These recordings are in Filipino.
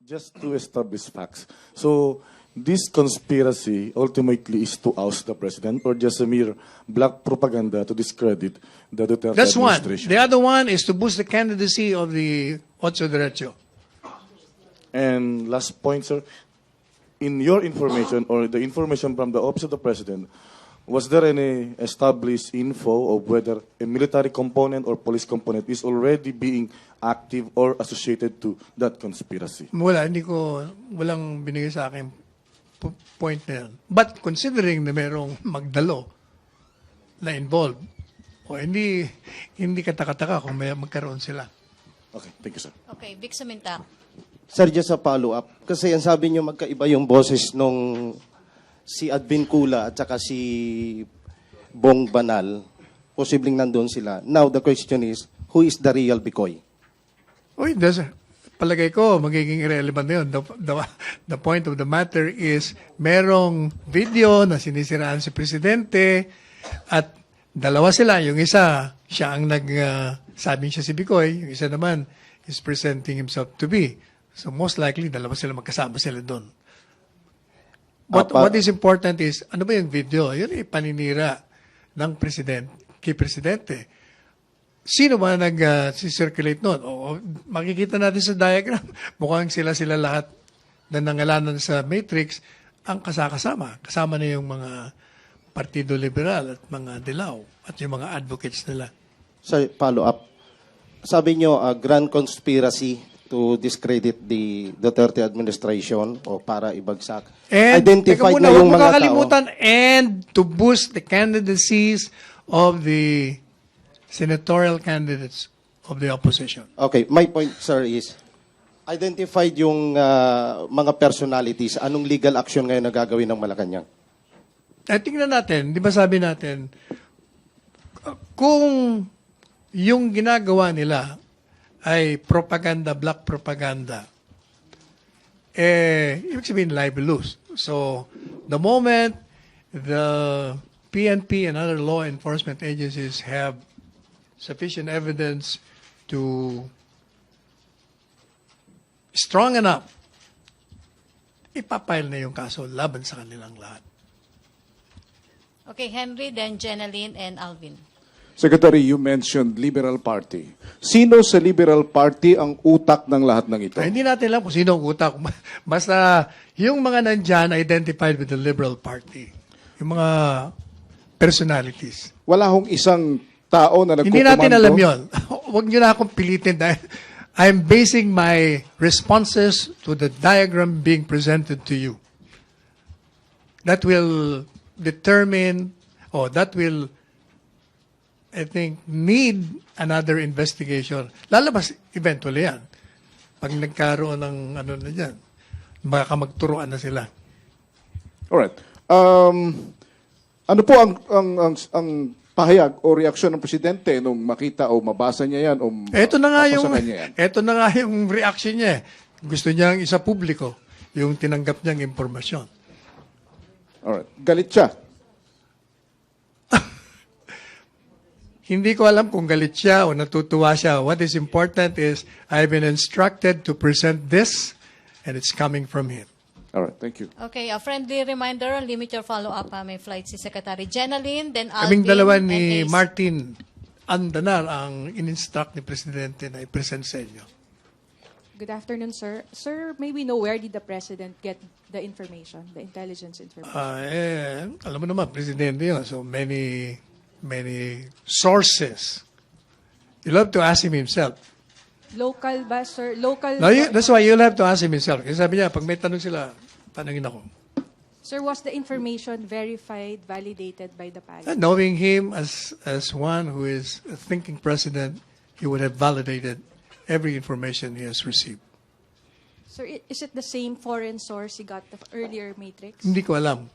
Just to establish facts. So, this conspiracy ultimately is to oust the president or just a mere black propaganda to discredit the Duterte That's one. administration? The other one is to boost the candidacy of the oust-Duterte. And last point, sir, in your information or the information from the Office of the President, was there any established info of whether a military component or police component is already being active or associated to that conspiracy? Walang binigay sa akin point na yan. But considering na merong magdalo na involved, hindi katakataka kung may magkaroon sila. Okay, thank you, sir. Okay, Vic Samintak. Sir, just a follow-up. Kasi ang sabi niyo magkaiba yung boses nung si Advin Kula at saka si Bong Banal. Posibleng nandun sila. Now, the question is, who is the real Bicoy? Palagay ko, magiging irrelevant na yun. The point of the matter is, merong video na sinisiraan si Presidente at dalawa sila. Yung isa, siya ang sabing siya si Bicoy. Yung isa naman is presenting himself to be. So most likely, dalawa sila magkasama sila doon. What is important is, ano ba yung video? Yun ay paninira ng kay Presidente. Sino ba nag-circulate noon? Makikita natin sa diagram, mukhang sila lahat na nangalanan sa matrix ang kasama. Kasama na yung mga Partido Liberal at mga Dilaw at yung mga advocates nila. Sir, follow-up. Sabi niyo, grand conspiracy to discredit the Duterte administration o para ibagsak. And, identified muna, na yung mga tao. And to boost the candidacies of the senatorial candidates of the opposition. Okay, my point, sir, is identified yung mga personalities. Anong legal action ngayon na gagawin ng Malacanang? Tingnan natin, di ba sabi natin, kung yung ginagawa nila ay propaganda, black propaganda, ibig sabihin libelous. So, the moment the PNP and other law enforcement agencies have sufficient evidence to strong enough, ipapile na yung kaso laban sa kanilang lahat. Okay, Henry, then Jeneline and Alvin. Secretary, you mentioned Liberal Party. Sino sa Liberal Party ang utak ng lahat ng ito? Hindi natin alam kung sino ang utak. Basta yung mga nandyan identified with the Liberal Party. Yung mga personalities. Wala hong isang tao na nagkukomando? Hindi natin alam yun. Huwag nyo na akong pilitin dahil I'm basing my responses to the diagram being presented to you. That will determine, that will, I think, need another investigation. Lalabas eventually yan. Pag nagkaroon ng na dyan, baka magturuan na sila. Alright. Ano po ang pahayag o reaksyon ng presidente nung makita o mabasa niya yan o Ito na nga yan? yung reaction niya. Gusto niyang isa publiko yung tinanggap niyang impormasyon. Alright. Galit siya. Hindi ko alam kung galit siya o natutuwa siya. What is important is I've been instructed to present this and it's coming from him. Alright, thank you. Okay, a friendly reminder, limit your follow-up. May flight si Secretary Jeneline, then Alvin. Kaming dalawa and ni Ace. Martin Andanar ang in-instruct ni Presidente na i-present sa inyo. Good afternoon, sir. Sir, may we know where did the President get the information, the intelligence information? Alam mo naman, Presidente yun. So many sources. You'll have to ask him himself. Local ba, sir? Local. No, that's why you'll have to ask him himself. Kasi sabi niya, pag may tanong sila, tanongin ako. Sir, was the information verified, validated by the palace? Knowing him as one who is a thinking president, he would have validated every information he has received. Sir, is it the same foreign source he got the earlier matrix? Hindi ko alam.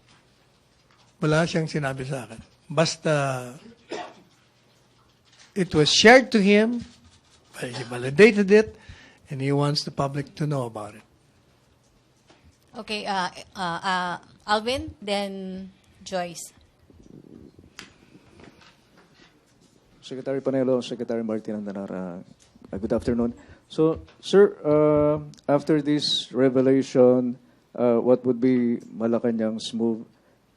Wala siyang sinabi sa akin. Basta, it was shared to him, he validated it, and he wants the public to know about it. Okay, Alvin, then Joyce. Secretary Panelo, Secretary Martin Andanar, Good afternoon. So, sir, after this revelation, what would be Malacanang's move?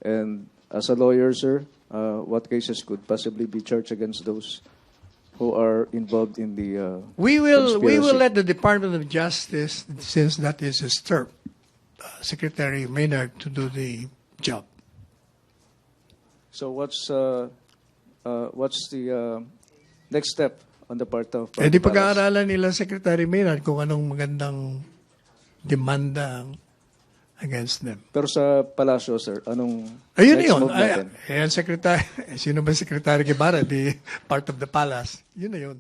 And as a lawyer, sir, what cases could possibly be charged against those who are involved in the We will conspiracy? let the Department of Justice, since that is his turf, Secretary Maynard, to do the job. So what's the next step on the part of Eh di Palace? pag-aaralan nila Secretary Maynard kung anong magandang demanda against them. Pero sa Palasyo, sir, anong Ayun next yun. move natin? Ayan, Secretary. Sino ba Secretary Guevara? Di part of the palace. Yun na yun.